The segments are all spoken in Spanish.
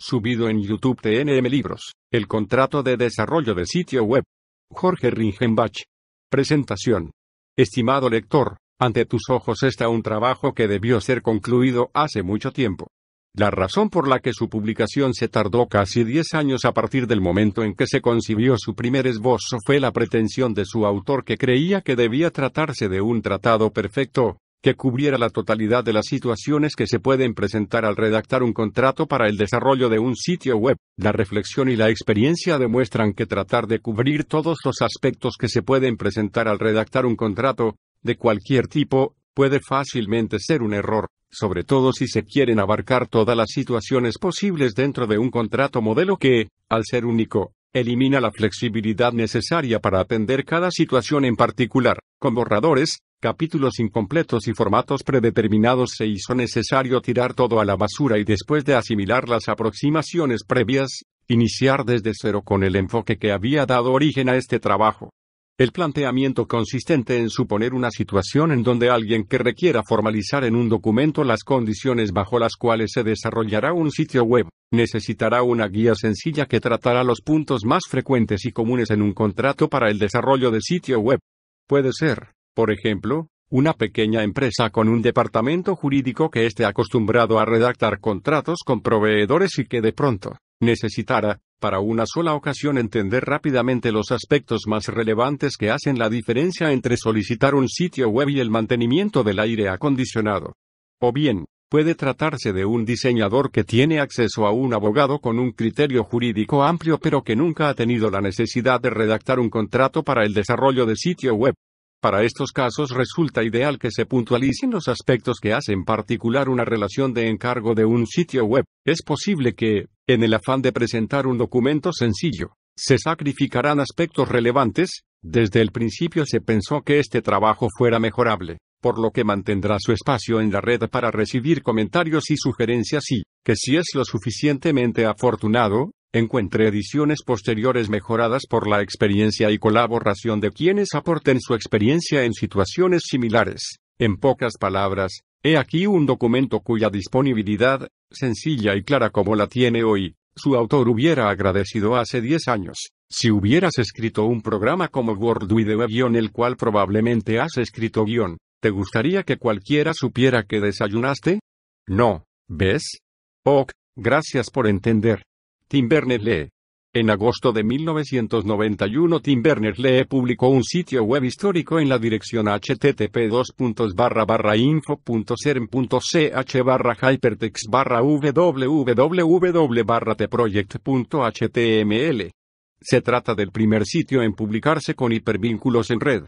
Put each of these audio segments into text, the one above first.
Subido en YouTube TNM Libros, el contrato de desarrollo de sitio web. Jorge Ringenbach. Presentación. Estimado lector, ante tus ojos está un trabajo que debió ser concluido hace mucho tiempo. La razón por la que su publicación se tardó casi 10 años a partir del momento en que se concibió su primer esbozo fue la pretensión de su autor, que creía que debía tratarse de un tratado perfecto, que cubriera la totalidad de las situaciones que se pueden presentar al redactar un contrato para el desarrollo de un sitio web. La reflexión y la experiencia demuestran que tratar de cubrir todos los aspectos que se pueden presentar al redactar un contrato, de cualquier tipo, puede fácilmente ser un error, sobre todo si se quieren abarcar todas las situaciones posibles dentro de un contrato modelo que, al ser único, elimina la flexibilidad necesaria para atender cada situación en particular. Con borradores, capítulos incompletos y formatos predeterminados se hizo necesario tirar todo a la basura y, después de asimilar las aproximaciones previas, iniciar desde cero con el enfoque que había dado origen a este trabajo. El planteamiento consistente en suponer una situación en donde alguien que requiera formalizar en un documento las condiciones bajo las cuales se desarrollará un sitio web, necesitará una guía sencilla que tratará los puntos más frecuentes y comunes en un contrato para el desarrollo de sitio web. Puede ser, por ejemplo, una pequeña empresa con un departamento jurídico que esté acostumbrado a redactar contratos con proveedores y que de pronto necesitará, para una sola ocasión, entender rápidamente los aspectos más relevantes que hacen la diferencia entre solicitar un sitio web y el mantenimiento del aire acondicionado. O bien, puede tratarse de un diseñador que tiene acceso a un abogado con un criterio jurídico amplio pero que nunca ha tenido la necesidad de redactar un contrato para el desarrollo de sitio web. Para estos casos resulta ideal que se puntualicen los aspectos que hacen particular una relación de encargo de un sitio web. Es posible que, en el afán de presentar un documento sencillo, se sacrificarán aspectos relevantes. Desde el principio se pensó que este trabajo fuera mejorable, por lo que mantendrá su espacio en la red para recibir comentarios y sugerencias y, que si es lo suficientemente afortunado, encuentre ediciones posteriores mejoradas por la experiencia y colaboración de quienes aporten su experiencia en situaciones similares. En pocas palabras, he aquí un documento cuya disponibilidad, sencilla y clara como la tiene hoy, su autor hubiera agradecido hace 10 años. Si hubieras escrito un programa como Word Video Guión, el cual probablemente has escrito guión, ¿te gustaría que cualquiera supiera que desayunaste? No, ¿ves? Ok, gracias por entender. Tim Berners-Lee. En agosto de 1991 Tim Berners-Lee publicó un sitio web histórico en la dirección http://info.serm.ch/hypertext/www/tproject.html. Se trata del primer sitio en publicarse con hipervínculos en red.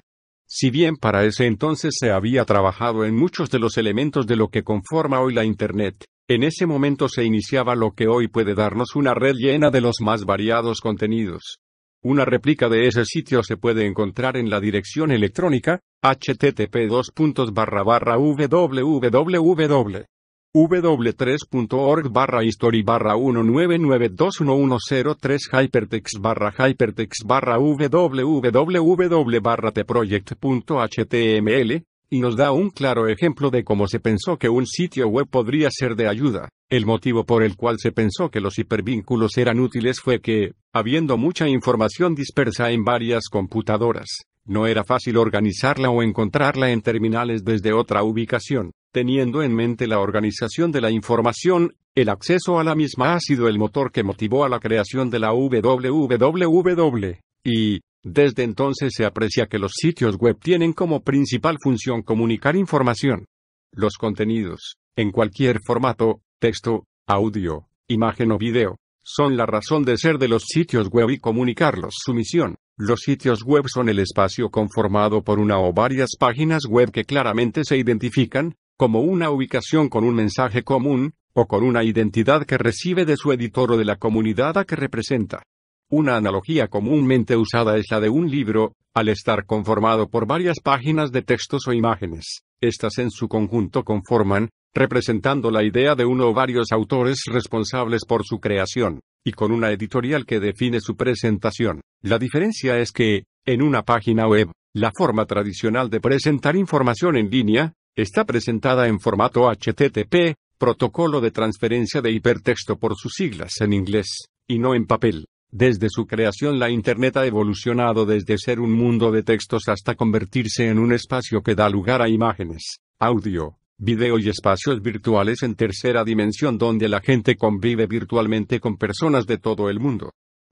Si bien para ese entonces se había trabajado en muchos de los elementos de lo que conforma hoy la Internet, en ese momento se iniciaba lo que hoy puede darnos una red llena de los más variados contenidos. Una réplica de ese sitio se puede encontrar en la dirección electrónica http://www.history/1992013hypertext/hypertext/www/tproject.html, y nos da un claro ejemplo de cómo se pensó que un sitio web podría ser de ayuda. El motivo por el cual se pensó que los hipervínculos eran útiles fue que, habiendo mucha información dispersa en varias computadoras, no era fácil organizarla o encontrarla en terminales desde otra ubicación. Teniendo en mente la organización de la información, el acceso a la misma ha sido el motor que motivó a la creación de la www. Y, desde entonces se aprecia que los sitios web tienen como principal función comunicar información. Los contenidos, en cualquier formato, texto, audio, imagen o video, son la razón de ser de los sitios web y comunicarlos su misión. Los sitios web son el espacio conformado por una o varias páginas web que claramente se identifican, como una ubicación con un mensaje común, o con una identidad que recibe de su editor o de la comunidad a que representa. Una analogía comúnmente usada es la de un libro, al estar conformado por varias páginas de textos o imágenes. Estas en su conjunto conforman, representando la idea de uno o varios autores responsables por su creación, y con una editorial que define su presentación. La diferencia es que, en una página web, la forma tradicional de presentar información en línea, está presentada en formato HTTP, Protocolo de transferencia de hipertexto por sus siglas en inglés, y no en papel. Desde su creación la Internet ha evolucionado desde ser un mundo de textos hasta convertirse en un espacio que da lugar a imágenes, audio, video y espacios virtuales en tercera dimensión donde la gente convive virtualmente con personas de todo el mundo.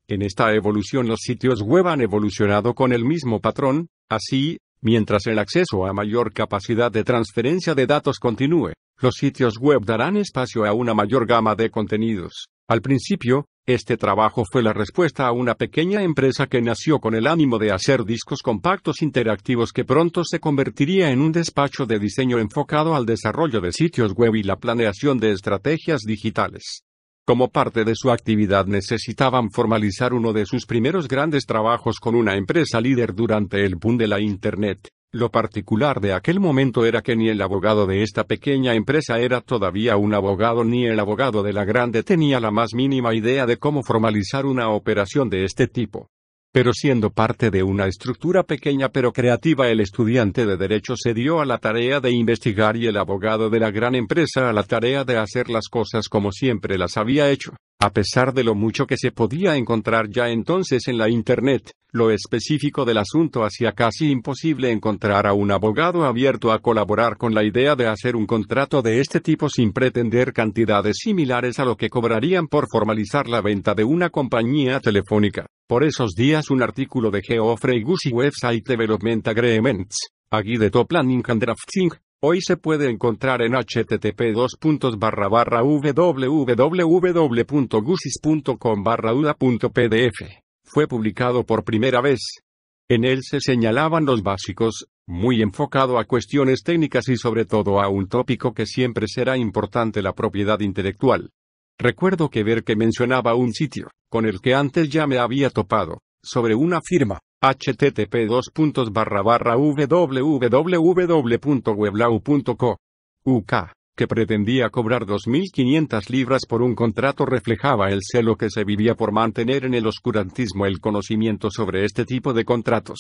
En esta evolución los sitios web han evolucionado con el mismo patrón, así, mientras el acceso a mayor capacidad de transferencia de datos continúe, los sitios web darán espacio a una mayor gama de contenidos. Al principio, este trabajo fue la respuesta a una pequeña empresa que nació con el ánimo de hacer discos compactos interactivos que pronto se convertiría en un despacho de diseño enfocado al desarrollo de sitios web y la planeación de estrategias digitales. Como parte de su actividad necesitaban formalizar uno de sus primeros grandes trabajos con una empresa líder durante el boom de la Internet. Lo particular de aquel momento era que ni el abogado de esta pequeña empresa era todavía un abogado ni el abogado de la grande tenía la más mínima idea de cómo formalizar una operación de este tipo. Pero siendo parte de una estructura pequeña pero creativa, el estudiante de Derecho se dio a la tarea de investigar y el abogado de la gran empresa a la tarea de hacer las cosas como siempre las había hecho. A pesar de lo mucho que se podía encontrar ya entonces en la Internet, lo específico del asunto hacía casi imposible encontrar a un abogado abierto a colaborar con la idea de hacer un contrato de este tipo sin pretender cantidades similares a lo que cobrarían por formalizar la venta de una compañía telefónica. Por esos días un artículo de Geoffrey Gussie Website Development Agreements, a Guide to Planning and Drafting, hoy se puede encontrar en http://www.gussis.com/uda.pdf. Fue publicado por primera vez. En él se señalaban los básicos, muy enfocado a cuestiones técnicas y sobre todo a un tópico que siempre será importante: la propiedad intelectual. Recuerdo que ver que mencionaba un sitio, con el que antes ya me había topado, sobre una firma, http://www.weblaw.co, UK, que pretendía cobrar 2.500 libras por un contrato. Reflejaba el celo que se vivía por mantener en el oscurantismo el conocimiento sobre este tipo de contratos.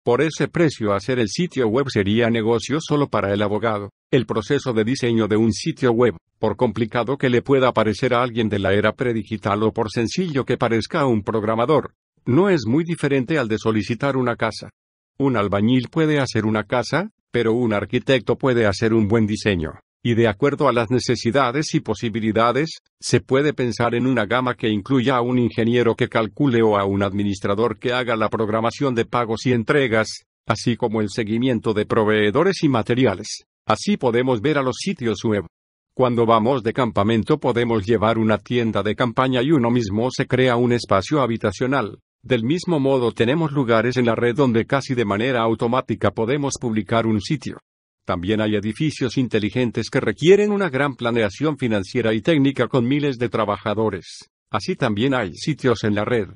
Por ese precio hacer el sitio web sería negocio solo para el abogado. El proceso de diseño de un sitio web, por complicado que le pueda parecer a alguien de la era predigital o por sencillo que parezca a un programador, no es muy diferente al de solicitar una casa. Un albañil puede hacer una casa, pero un arquitecto puede hacer un buen diseño. Y de acuerdo a las necesidades y posibilidades, se puede pensar en una gama que incluya a un ingeniero que calcule o a un administrador que haga la programación de pagos y entregas, así como el seguimiento de proveedores y materiales. Así podemos ver a los sitios web. Cuando vamos de campamento podemos llevar una tienda de campaña y uno mismo se crea un espacio habitacional. Del mismo modo tenemos lugares en la red donde casi de manera automática podemos publicar un sitio. También hay edificios inteligentes que requieren una gran planeación financiera y técnica con miles de trabajadores. Así también hay sitios en la red.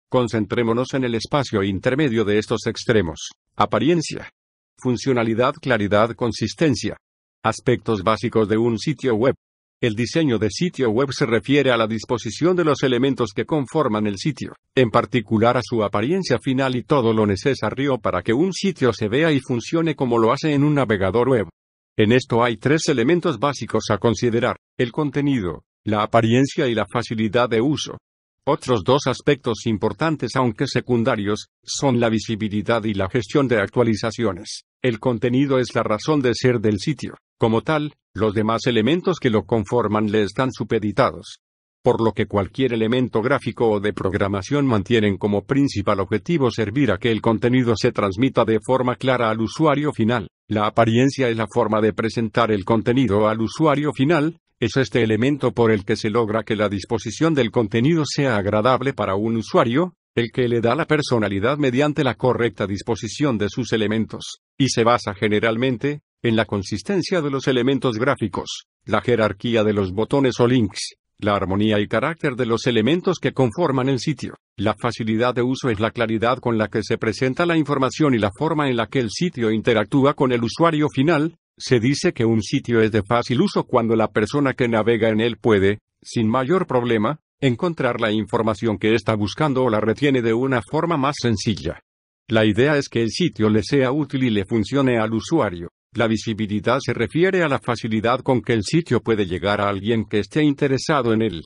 Concentrémonos en el espacio intermedio de estos extremos. Apariencia, funcionalidad, claridad, consistencia. Aspectos básicos de un sitio web. El diseño de sitio web se refiere a la disposición de los elementos que conforman el sitio, en particular a su apariencia final y todo lo necesario para que un sitio se vea y funcione como lo hace en un navegador web. En esto hay tres elementos básicos a considerar: el contenido, la apariencia y la facilidad de uso. Otros dos aspectos importantes, aunque secundarios, son la visibilidad y la gestión de actualizaciones. El contenido es la razón de ser del sitio. Como tal, los demás elementos que lo conforman le están supeditados. Por lo que cualquier elemento gráfico o de programación mantienen como principal objetivo servir a que el contenido se transmita de forma clara al usuario final. La apariencia es la forma de presentar el contenido al usuario final. Es este elemento por el que se logra que la disposición del contenido sea agradable para un usuario, el que le da la personalidad mediante la correcta disposición de sus elementos, y se basa generalmente en la consistencia de los elementos gráficos, la jerarquía de los botones o links, la armonía y carácter de los elementos que conforman el sitio. La facilidad de uso es la claridad con la que se presenta la información y la forma en la que el sitio interactúa con el usuario final. Se dice que un sitio es de fácil uso cuando la persona que navega en él puede, sin mayor problema, encontrar la información que está buscando o la retiene de una forma más sencilla. La idea es que el sitio le sea útil y le funcione al usuario. La visibilidad se refiere a la facilidad con que el sitio puede llegar a alguien que esté interesado en él.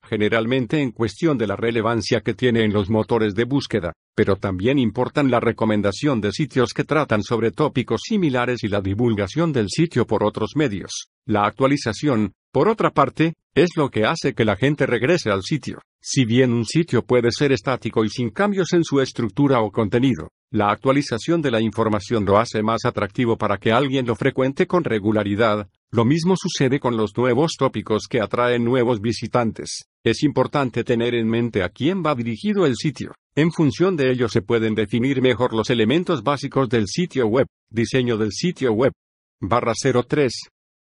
Generalmente en cuestión de la relevancia que tiene en los motores de búsqueda, pero también importan la recomendación de sitios que tratan sobre tópicos similares y la divulgación del sitio por otros medios. La actualización, por otra parte, es lo que hace que la gente regrese al sitio. Si bien un sitio puede ser estático y sin cambios en su estructura o contenido, la actualización de la información lo hace más atractivo para que alguien lo frecuente con regularidad. Lo mismo sucede con los nuevos tópicos que atraen nuevos visitantes. Es importante tener en mente a quién va dirigido el sitio. En función de ello se pueden definir mejor los elementos básicos del sitio web. Diseño del sitio web. /03.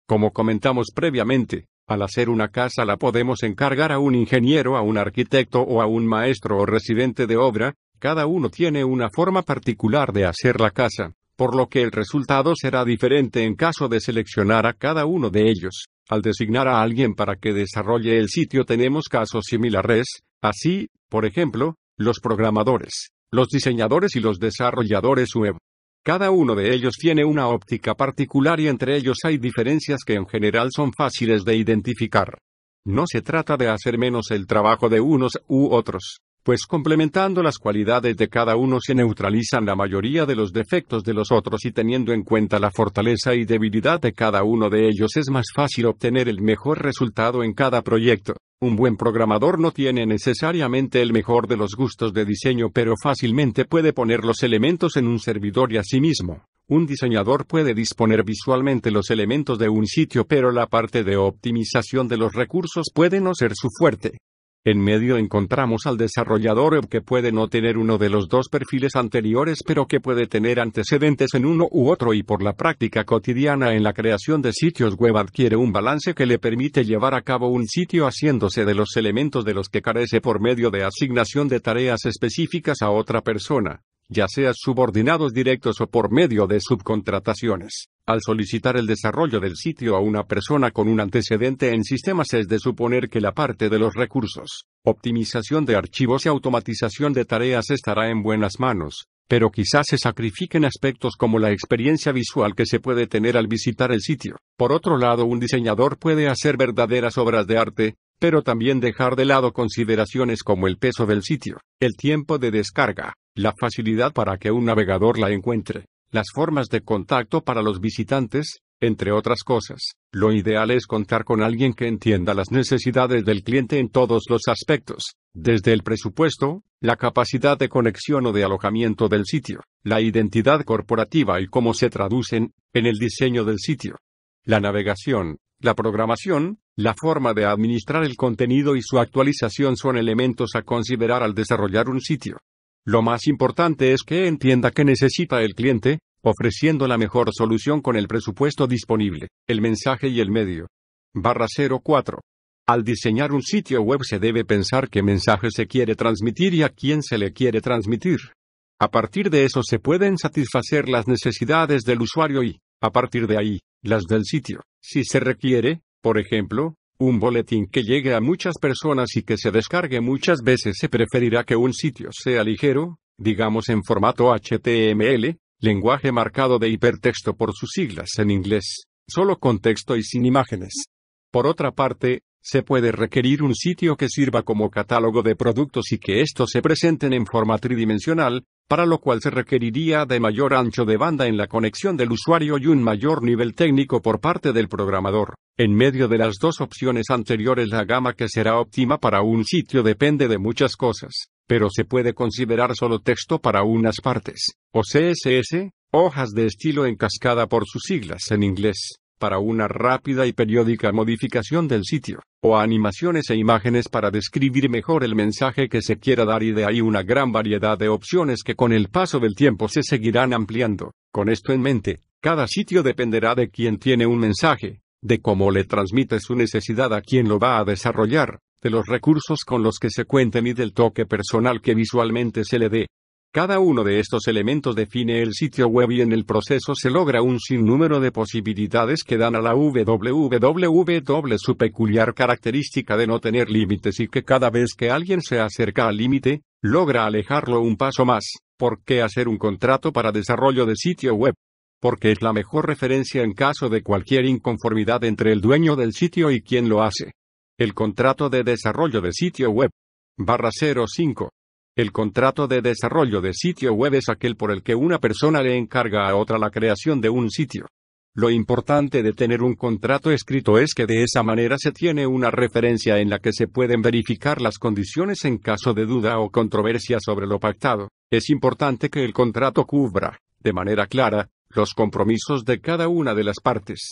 Como comentamos previamente, al hacer una casa la podemos encargar a un ingeniero, a un arquitecto o a un maestro o residente de obra. Cada uno tiene una forma particular de hacer la casa, por lo que el resultado será diferente en caso de seleccionar a cada uno de ellos. Al designar a alguien para que desarrolle el sitio tenemos casos similares, así, por ejemplo, los programadores, los diseñadores y los desarrolladores web. Cada uno de ellos tiene una óptica particular y entre ellos hay diferencias que en general son fáciles de identificar. No se trata de hacer menos el trabajo de unos u otros, pues complementando las cualidades de cada uno se neutralizan la mayoría de los defectos de los otros y teniendo en cuenta la fortaleza y debilidad de cada uno de ellos es más fácil obtener el mejor resultado en cada proyecto. Un buen programador no tiene necesariamente el mejor de los gustos de diseño, pero fácilmente puede poner los elementos en un servidor y asimismo, un diseñador puede disponer visualmente los elementos de un sitio, pero la parte de optimización de los recursos puede no ser su fuerte. En medio encontramos al desarrollador web que puede no tener uno de los dos perfiles anteriores, pero que puede tener antecedentes en uno u otro y por la práctica cotidiana en la creación de sitios web adquiere un balance que le permite llevar a cabo un sitio haciéndose de los elementos de los que carece por medio de asignación de tareas específicas a otra persona, ya sea subordinados directos o por medio de subcontrataciones. Al solicitar el desarrollo del sitio a una persona con un antecedente en sistemas es de suponer que la parte de los recursos, optimización de archivos y automatización de tareas estará en buenas manos, pero quizás se sacrifiquen aspectos como la experiencia visual que se puede tener al visitar el sitio. Por otro lado, un diseñador puede hacer verdaderas obras de arte, pero también dejar de lado consideraciones como el peso del sitio, el tiempo de descarga, la facilidad para que un navegador la encuentre, las formas de contacto para los visitantes, entre otras cosas. Lo ideal es contar con alguien que entienda las necesidades del cliente en todos los aspectos, desde el presupuesto, la capacidad de conexión o de alojamiento del sitio, la identidad corporativa y cómo se traducen en el diseño del sitio, la navegación, la programación, la forma de administrar el contenido y su actualización son elementos a considerar al desarrollar un sitio. Lo más importante es que entienda qué necesita el cliente, ofreciendo la mejor solución con el presupuesto disponible, el mensaje y el medio. /04. Al diseñar un sitio web se debe pensar qué mensaje se quiere transmitir y a quién se le quiere transmitir. A partir de eso se pueden satisfacer las necesidades del usuario y, a partir de ahí, las del sitio. Si se requiere, por ejemplo, un boletín que llegue a muchas personas y que se descargue muchas veces, se preferirá que un sitio sea ligero, digamos en formato HTML, lenguaje marcado de hipertexto por sus siglas en inglés, solo con texto y sin imágenes. Por otra parte, se puede requerir un sitio que sirva como catálogo de productos y que estos se presenten en forma tridimensional, para lo cual se requeriría de mayor ancho de banda en la conexión del usuario y un mayor nivel técnico por parte del programador. En medio de las dos opciones anteriores, la gama que será óptima para un sitio depende de muchas cosas, pero se puede considerar solo texto para unas partes, o CSS, hojas de estilo en cascada por sus siglas en inglés, para una rápida y periódica modificación del sitio, o animaciones e imágenes para describir mejor el mensaje que se quiera dar, y de ahí una gran variedad de opciones que con el paso del tiempo se seguirán ampliando. Con esto en mente, cada sitio dependerá de quién tiene un mensaje, de cómo le transmite su necesidad a quien lo va a desarrollar, de los recursos con los que se cuenten y del toque personal que visualmente se le dé. Cada uno de estos elementos define el sitio web y en el proceso se logra un sinnúmero de posibilidades que dan a la www su peculiar característica de no tener límites y que cada vez que alguien se acerca al límite, logra alejarlo un paso más. ¿Por qué hacer un contrato para desarrollo de sitio web? porque es la mejor referencia en caso de cualquier inconformidad entre el dueño del sitio y quien lo hace. El contrato de desarrollo de sitio web. /05. El contrato de desarrollo de sitio web es aquel por el que una persona le encarga a otra la creación de un sitio. Lo importante de tener un contrato escrito es que de esa manera se tiene una referencia en la que se pueden verificar las condiciones en caso de duda o controversia sobre lo pactado. Es importante que el contrato cubra, de manera clara, los compromisos de cada una de las partes.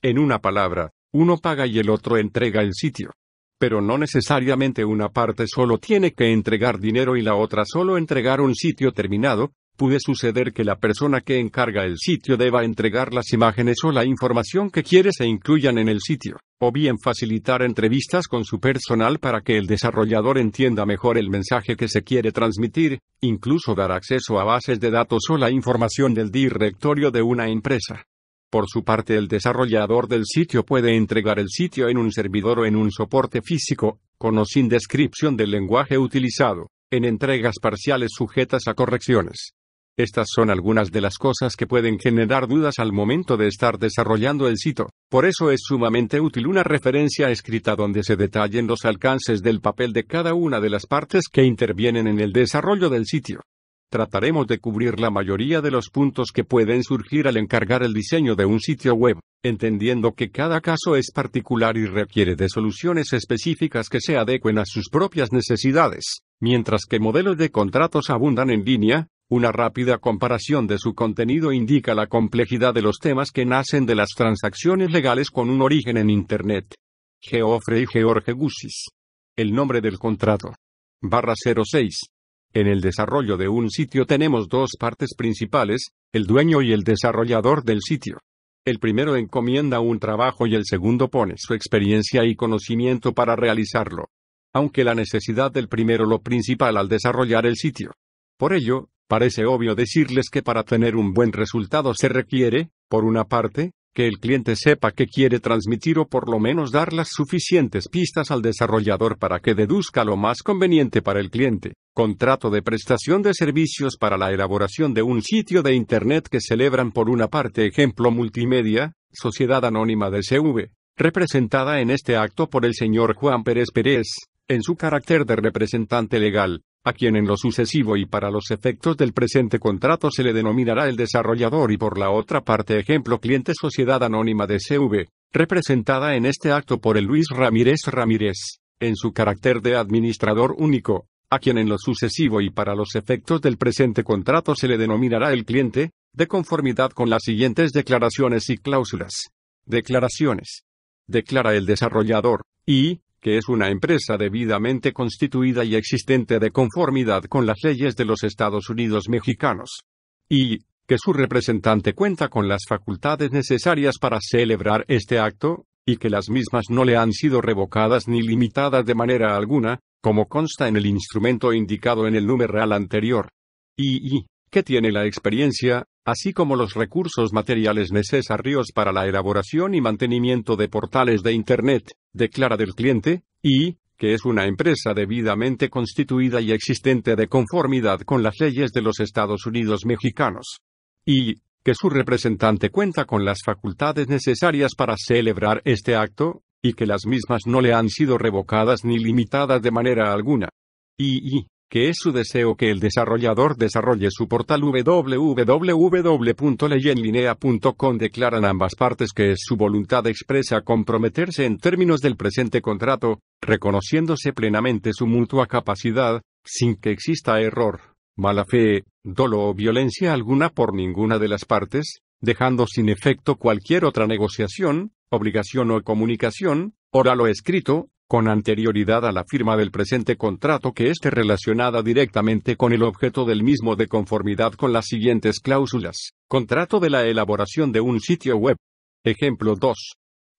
En una palabra, uno paga y el otro entrega el sitio. Pero no necesariamente una parte solo tiene que entregar dinero y la otra solo entregar un sitio terminado. Puede suceder que la persona que encarga el sitio deba entregar las imágenes o la información que quiere se incluyan en el sitio, o bien facilitar entrevistas con su personal para que el desarrollador entienda mejor el mensaje que se quiere transmitir, incluso dar acceso a bases de datos o la información del directorio de una empresa. Por su parte, el desarrollador del sitio puede entregar el sitio en un servidor o en un soporte físico, con o sin descripción del lenguaje utilizado, en entregas parciales sujetas a correcciones. Estas son algunas de las cosas que pueden generar dudas al momento de estar desarrollando el sitio. Por eso es sumamente útil una referencia escrita donde se detallen los alcances del papel de cada una de las partes que intervienen en el desarrollo del sitio. Trataremos de cubrir la mayoría de los puntos que pueden surgir al encargar el diseño de un sitio web, entendiendo que cada caso es particular y requiere de soluciones específicas que se adecuen a sus propias necesidades. Mientras que modelos de contratos abundan en línea, una rápida comparación de su contenido indica la complejidad de los temas que nacen de las transacciones legales con un origen en Internet. Geoffrey George Gussis. El nombre del contrato. /06. En el desarrollo de un sitio tenemos dos partes principales, el dueño y el desarrollador del sitio. El primero encomienda un trabajo y el segundo pone su experiencia y conocimiento para realizarlo. Aunque la necesidad del primero lo principal al desarrollar el sitio. Por ello, parece obvio decirles que para tener un buen resultado se requiere, por una parte, que el cliente sepa qué quiere transmitir o por lo menos dar las suficientes pistas al desarrollador para que deduzca lo más conveniente para el cliente. Contrato de prestación de servicios para la elaboración de un sitio de Internet que celebran por una parte ejemplo multimedia, Sociedad Anónima de CV, representada en este acto por el señor Juan Pérez Pérez, en su carácter de representante legal, a quien en lo sucesivo y para los efectos del presente contrato se le denominará el desarrollador y por la otra parte ejemplo cliente Sociedad Anónima de CV, representada en este acto por el Luis Ramírez Ramírez, en su carácter de administrador único, a quien en lo sucesivo y para los efectos del presente contrato se le denominará el cliente, de conformidad con las siguientes declaraciones y cláusulas. Declaraciones. Declara el desarrollador, y, que es una empresa debidamente constituida y existente de conformidad con las leyes de los Estados Unidos mexicanos. Y, que su representante cuenta con las facultades necesarias para celebrar este acto, y que las mismas no le han sido revocadas ni limitadas de manera alguna, como consta en el instrumento indicado en el numeral anterior. Y, que tiene la experiencia, así como los recursos materiales necesarios para la elaboración y mantenimiento de portales de Internet, declara del cliente, y, que es una empresa debidamente constituida y existente de conformidad con las leyes de los Estados Unidos mexicanos. Y, que su representante cuenta con las facultades necesarias para celebrar este acto, y que las mismas no le han sido revocadas ni limitadas de manera alguna. Y, que es su deseo que el desarrollador desarrolle su portal www.leyenlinea.com. Declaran ambas partes que es su voluntad expresa comprometerse en términos del presente contrato, reconociéndose plenamente su mutua capacidad, sin que exista error, mala fe, dolo o violencia alguna por ninguna de las partes, dejando sin efecto cualquier otra negociación, obligación o comunicación, oral o escrito, con anterioridad a la firma del presente contrato que esté relacionada directamente con el objeto del mismo de conformidad con las siguientes cláusulas. Contrato de la elaboración de un sitio web. Ejemplo 2.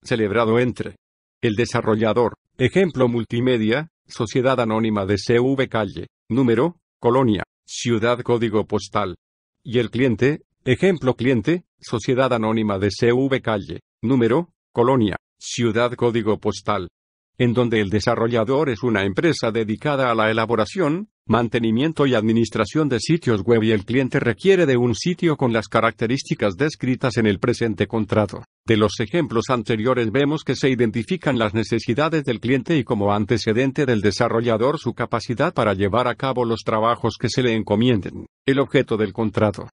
Celebrado entre el desarrollador, ejemplo multimedia, Sociedad Anónima de CV Calle, número, Colonia, Ciudad Código Postal. Y el cliente, ejemplo cliente, Sociedad Anónima de CV Calle, número, Colonia, Ciudad Código Postal. En donde el desarrollador es una empresa dedicada a la elaboración, mantenimiento y administración de sitios web y el cliente requiere de un sitio con las características descritas en el presente contrato. De los ejemplos anteriores vemos que se identifican las necesidades del cliente y como antecedente del desarrollador su capacidad para llevar a cabo los trabajos que se le encomienden. El objeto del contrato.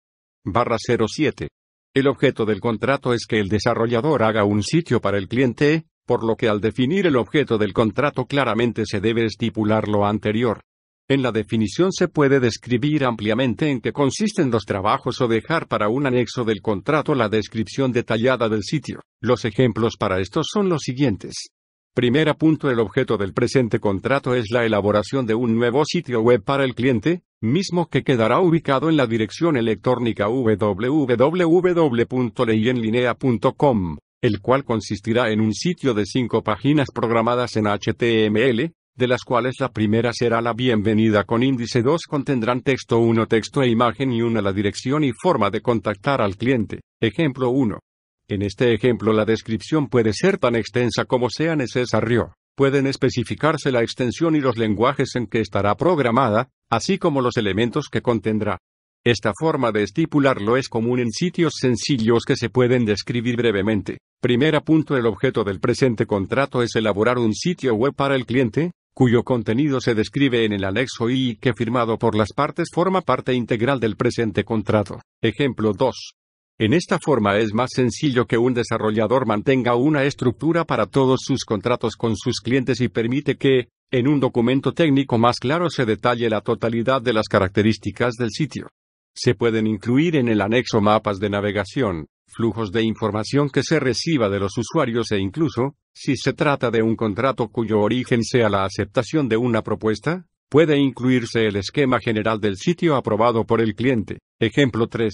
/07. El objeto del contrato es que el desarrollador haga un sitio para el cliente, por lo que al definir el objeto del contrato claramente se debe estipular lo anterior. En la definición se puede describir ampliamente en qué consisten los trabajos o dejar para un anexo del contrato la descripción detallada del sitio. Los ejemplos para estos son los siguientes. El objeto del presente contrato es la elaboración de un nuevo sitio web para el cliente, mismo que quedará ubicado en la dirección electrónica www.leyenlinea.com, el cual consistirá en un sitio de 5 páginas programadas en HTML, de las cuales la primera será la bienvenida con índice 2 contendrán texto 1, texto e imagen y 1 la dirección y forma de contactar al cliente. Ejemplo 1. En este ejemplo la descripción puede ser tan extensa como sea necesario. Pueden especificarse la extensión y los lenguajes en que estará programada, así como los elementos que contendrá. Esta forma de estipularlo es común en sitios sencillos que se pueden describir brevemente. El objeto del presente contrato es elaborar un sitio web para el cliente, cuyo contenido se describe en el anexo y que firmado por las partes forma parte integral del presente contrato. Ejemplo 2. En esta forma es más sencillo que un desarrollador mantenga una estructura para todos sus contratos con sus clientes y permite que, en un documento técnico más claro se detalle la totalidad de las características del sitio. Se pueden incluir en el anexo mapas de navegación, flujos de información que se reciba de los usuarios e incluso, si se trata de un contrato cuyo origen sea la aceptación de una propuesta, puede incluirse el esquema general del sitio aprobado por el cliente. Ejemplo 3.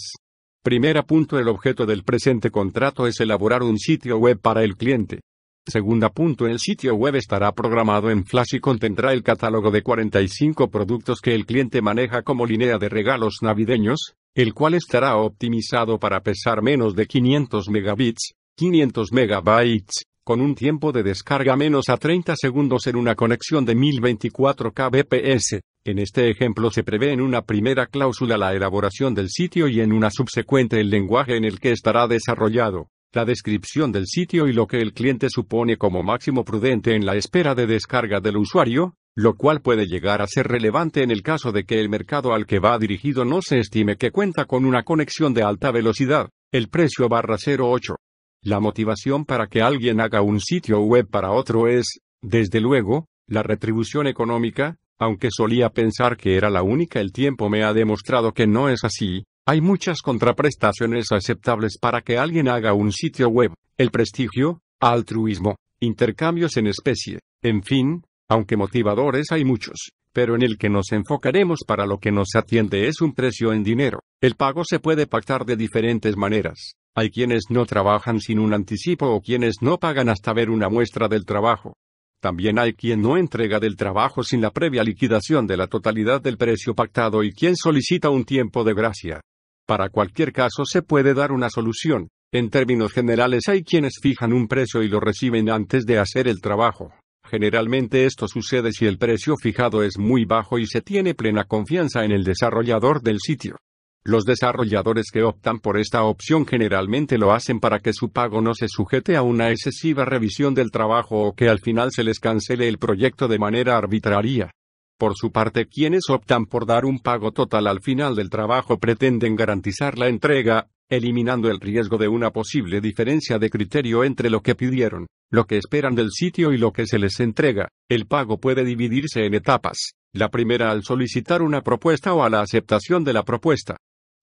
El objeto del presente contrato es elaborar un sitio web para el cliente. El sitio web estará programado en Flash y contendrá el catálogo de 45 productos que el cliente maneja como línea de regalos navideños, el cual estará optimizado para pesar menos de 500 megabits, 500 megabytes, con un tiempo de descarga menos a 30 segundos en una conexión de 1024 kbps. En este ejemplo se prevé en una primera cláusula la elaboración del sitio y en una subsecuente el lenguaje en el que estará desarrollado, la descripción del sitio y lo que el cliente supone como máximo prudente en la espera de descarga del usuario, lo cual puede llegar a ser relevante en el caso de que el mercado al que va dirigido no se estime que cuenta con una conexión de alta velocidad. El precio /08. La motivación para que alguien haga un sitio web para otro es, desde luego, la retribución económica, aunque solía pensar que era la única, el tiempo me ha demostrado que no es así. Hay muchas contraprestaciones aceptables para que alguien haga un sitio web: el prestigio, altruismo, intercambios en especie, en fin, aunque motivadores hay muchos, pero en el que nos enfocaremos para lo que nos atiende es un precio en dinero. El pago se puede pactar de diferentes maneras. Hay quienes no trabajan sin un anticipo o quienes no pagan hasta ver una muestra del trabajo. También hay quien no entrega del trabajo sin la previa liquidación de la totalidad del precio pactado y quien solicita un tiempo de gracia. Para cualquier caso se puede dar una solución. En términos generales hay quienes fijan un precio y lo reciben antes de hacer el trabajo. Generalmente esto sucede si el precio fijado es muy bajo y se tiene plena confianza en el desarrollador del sitio. Los desarrolladores que optan por esta opción generalmente lo hacen para que su pago no se sujete a una excesiva revisión del trabajo o que al final se les cancele el proyecto de manera arbitraria. Por su parte, quienes optan por dar un pago total al final del trabajo pretenden garantizar la entrega, eliminando el riesgo de una posible diferencia de criterio entre lo que pidieron, lo que esperan del sitio y lo que se les entrega. El pago puede dividirse en etapas. La primera al solicitar una propuesta o a la aceptación de la propuesta.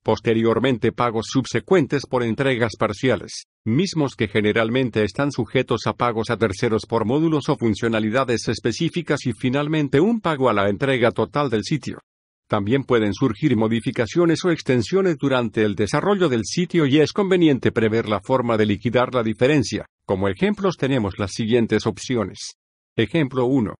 Posteriormente pagos subsecuentes por entregas parciales, mismos que generalmente están sujetos a pagos a terceros por módulos o funcionalidades específicas y finalmente un pago a la entrega total del sitio. También pueden surgir modificaciones o extensiones durante el desarrollo del sitio y es conveniente prever la forma de liquidar la diferencia. Como ejemplos tenemos las siguientes opciones. Ejemplo 1.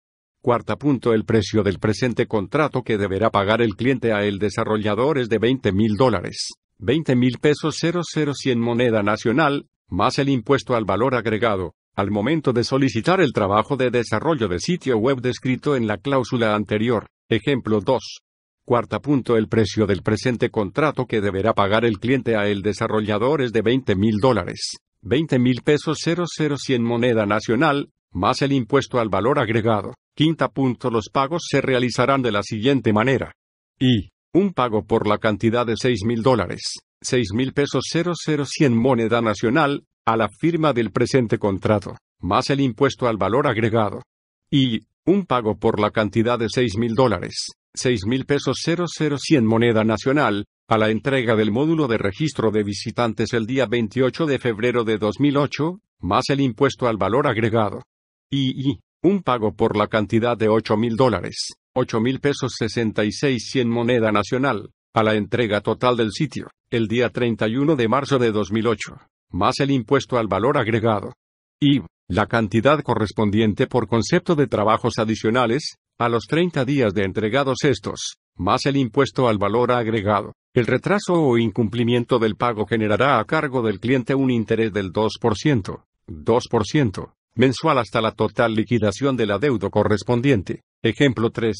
El precio del presente contrato que deberá pagar el cliente a el desarrollador es de $20,000. 20,000 pesos 00100 moneda nacional, más el impuesto al valor agregado, al momento de solicitar el trabajo de desarrollo de sitio web descrito en la cláusula anterior. Ejemplo 2. Cuarta punto. El precio del presente contrato que deberá pagar el cliente a el desarrollador es de $20,000. 20,000 pesos 00,100 moneda nacional, más el impuesto al valor agregado. Quinta punto. Los pagos se realizarán de la siguiente manera. Y, un pago por la cantidad de $6,000, 6,000 pesos 00,100 moneda nacional, a la firma del presente contrato, más el impuesto al valor agregado. Y, un pago por la cantidad de $6,000, 6,000 pesos 00,100 moneda nacional, a la entrega del módulo de registro de visitantes el día 28 de febrero de 2008, más el impuesto al valor agregado. Y, un pago por la cantidad de $8,000, 8,000 pesos 66,100 moneda nacional, a la entrega total del sitio, el día 31 de marzo de 2008, más el impuesto al valor agregado. Y, la cantidad correspondiente por concepto de trabajos adicionales, a los 30 días de entregados estos, más el impuesto al valor agregado. El retraso o incumplimiento del pago generará a cargo del cliente un interés del 2%, mensual hasta la total liquidación del adeudo correspondiente. Ejemplo 3.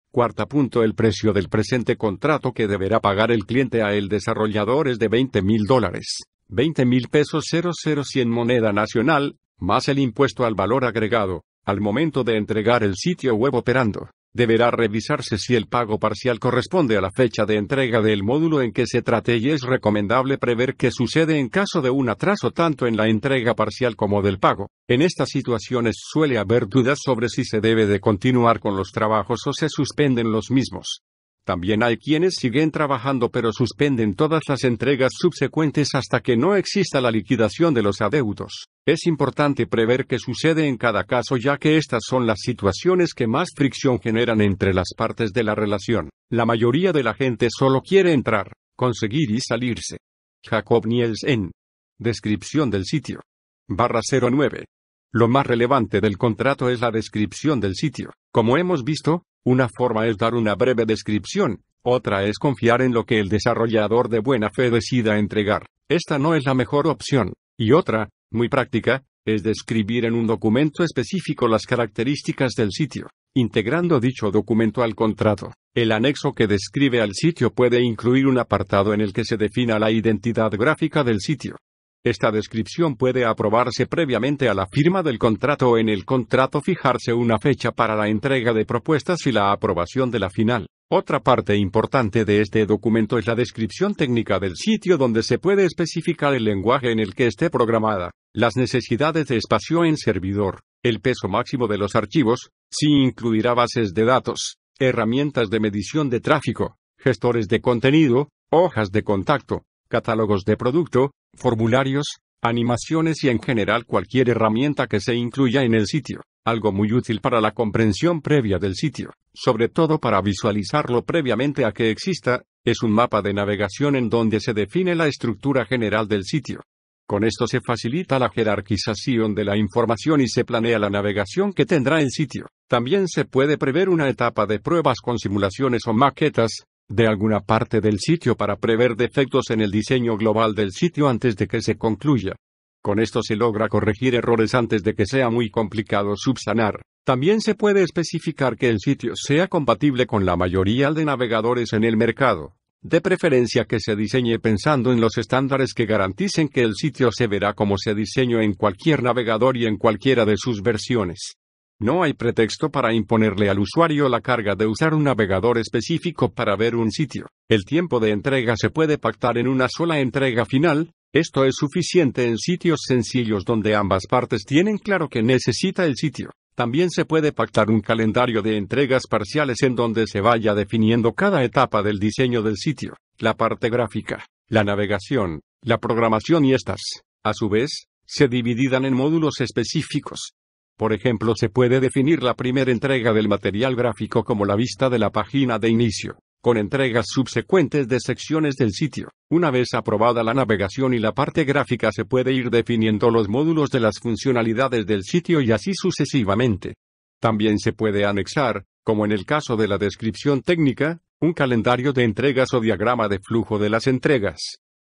Cuarta punto. El precio del presente contrato que deberá pagar el cliente a el desarrollador es de $20,000, 20,000 pesos 00,100 moneda nacional, más el impuesto al valor agregado. Al momento de entregar el sitio web operando, deberá revisarse si el pago parcial corresponde a la fecha de entrega del módulo en que se trate y es recomendable prever qué sucede en caso de un atraso tanto en la entrega parcial como del pago. En estas situaciones suele haber dudas sobre si se debe de continuar con los trabajos o se suspenden los mismos. También hay quienes siguen trabajando pero suspenden todas las entregas subsecuentes hasta que no exista la liquidación de los adeudos. Es importante prever qué sucede en cada caso ya que estas son las situaciones que más fricción generan entre las partes de la relación. La mayoría de la gente solo quiere entrar, conseguir y salirse. Jacob Nielsen. Descripción del sitio. /09. Lo más relevante del contrato es la descripción del sitio. Como hemos visto, una forma es dar una breve descripción, otra es confiar en lo que el desarrollador de buena fe decida entregar. Esta no es la mejor opción. Y otra, muy práctica, es describir en un documento específico las características del sitio, integrando dicho documento al contrato. El anexo que describe al sitio puede incluir un apartado en el que se defina la identidad gráfica del sitio. Esta descripción puede aprobarse previamente a la firma del contrato o en el contrato fijarse una fecha para la entrega de propuestas y la aprobación de la final. Otra parte importante de este documento es la descripción técnica del sitio donde se puede especificar el lenguaje en el que esté programada, las necesidades de espacio en servidor, el peso máximo de los archivos, si incluirá bases de datos, herramientas de medición de tráfico, gestores de contenido, hojas de contacto, catálogos de producto, formularios, animaciones y en general cualquier herramienta que se incluya en el sitio. Algo muy útil para la comprensión previa del sitio, sobre todo para visualizarlo previamente a que exista, es un mapa de navegación en donde se define la estructura general del sitio. Con esto se facilita la jerarquización de la información y se planea la navegación que tendrá el sitio. También se puede prever una etapa de pruebas con simulaciones o maquetas de alguna parte del sitio para prever defectos en el diseño global del sitio antes de que se concluya. Con esto se logra corregir errores antes de que sea muy complicado subsanar. También se puede especificar que el sitio sea compatible con la mayoría de navegadores en el mercado. De preferencia que se diseñe pensando en los estándares que garanticen que el sitio se verá como se diseñó en cualquier navegador y en cualquiera de sus versiones. No hay pretexto para imponerle al usuario la carga de usar un navegador específico para ver un sitio. El tiempo de entrega se puede pactar en una sola entrega final. Esto es suficiente en sitios sencillos donde ambas partes tienen claro que necesita el sitio. También se puede pactar un calendario de entregas parciales en donde se vaya definiendo cada etapa del diseño del sitio, la parte gráfica, la navegación, la programación y estas, a su vez, se dividirán en módulos específicos. Por ejemplo, se puede definir la primera entrega del material gráfico como la vista de la página de inicio, con entregas subsecuentes de secciones del sitio. Una vez aprobada la navegación y la parte gráfica se puede ir definiendo los módulos de las funcionalidades del sitio y así sucesivamente. También se puede anexar, como en el caso de la descripción técnica, un calendario de entregas o diagrama de flujo de las entregas.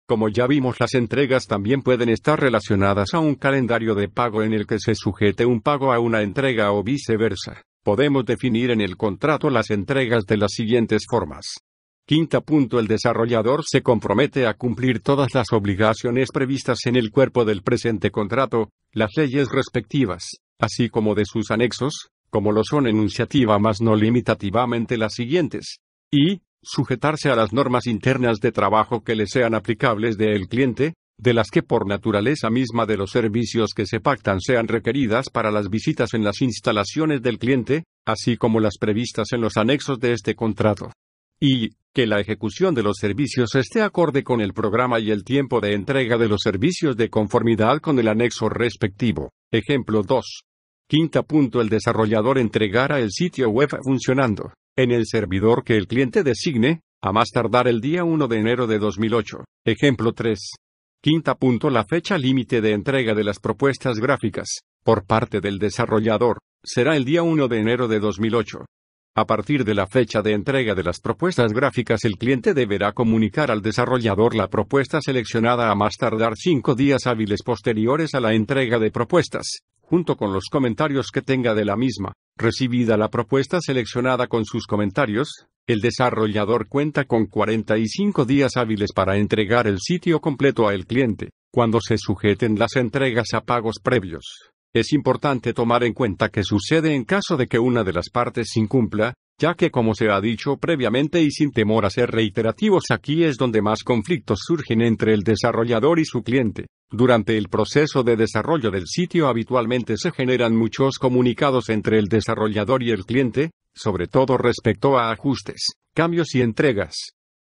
Como ya vimos, las entregas también pueden estar relacionadas a un calendario de pago en el que se sujete un pago a una entrega o viceversa. Podemos definir en el contrato las entregas de las siguientes formas. Quinta punto. El desarrollador se compromete a cumplir todas las obligaciones previstas en el cuerpo del presente contrato, las leyes respectivas, así como de sus anexos, como lo son enunciativa más no limitativamente las siguientes. Y, sujetarse a las normas internas de trabajo que le sean aplicables del cliente, de las que por naturaleza misma de los servicios que se pactan sean requeridas para las visitas en las instalaciones del cliente, así como las previstas en los anexos de este contrato. Y, que la ejecución de los servicios esté acorde con el programa y el tiempo de entrega de los servicios de conformidad con el anexo respectivo. Ejemplo 2. Quinta punto. El desarrollador entregará el sitio web funcionando en el servidor que el cliente designe, a más tardar el día 1 de enero de 2008. Ejemplo 3. Quinta punto. La fecha límite de entrega de las propuestas gráficas, por parte del desarrollador, será el día 1 de enero de 2008. A partir de la fecha de entrega de las propuestas gráficas, el cliente deberá comunicar al desarrollador la propuesta seleccionada a más tardar 5 días hábiles posteriores a la entrega de propuestas, junto con los comentarios que tenga de la misma. Recibida la propuesta seleccionada con sus comentarios, el desarrollador cuenta con 45 días hábiles para entregar el sitio completo al cliente, cuando se sujeten las entregas a pagos previos. Es importante tomar en cuenta qué sucede en caso de que una de las partes incumpla, ya que como se ha dicho previamente y sin temor a ser reiterativos, aquí es donde más conflictos surgen entre el desarrollador y su cliente. Durante el proceso de desarrollo del sitio habitualmente se generan muchos comunicados entre el desarrollador y el cliente, sobre todo respecto a ajustes, cambios y entregas.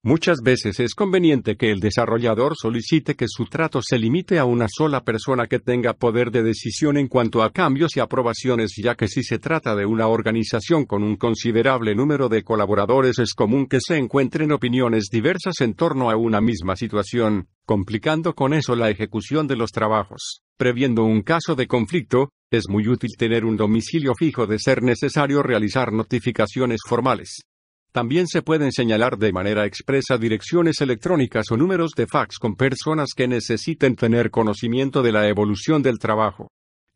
Muchas veces es conveniente que el desarrollador solicite que su trato se limite a una sola persona que tenga poder de decisión en cuanto a cambios y aprobaciones, ya que si se trata de una organización con un considerable número de colaboradores es común que se encuentren opiniones diversas en torno a una misma situación, complicando con eso la ejecución de los trabajos. Previendo un caso de conflicto, es muy útil tener un domicilio fijo de ser necesario realizar notificaciones formales. También se pueden señalar de manera expresa direcciones electrónicas o números de fax con personas que necesiten tener conocimiento de la evolución del trabajo.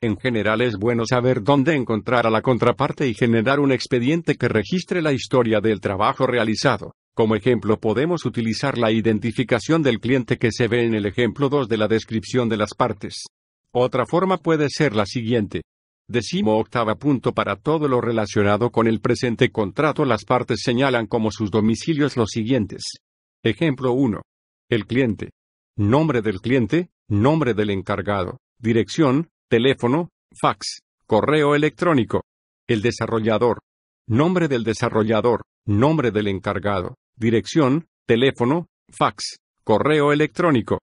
En general es bueno saber dónde encontrar a la contraparte y generar un expediente que registre la historia del trabajo realizado. Como ejemplo podemos utilizar la identificación del cliente que se ve en el ejemplo 2 de la descripción de las partes. Otra forma puede ser la siguiente. 18º punto. Para todo lo relacionado con el presente contrato, las partes señalan como sus domicilios los siguientes. Ejemplo 1. El cliente. Nombre del cliente, nombre del encargado, dirección, teléfono, fax, correo electrónico. El desarrollador. Nombre del desarrollador, nombre del encargado, dirección, teléfono, fax, correo electrónico.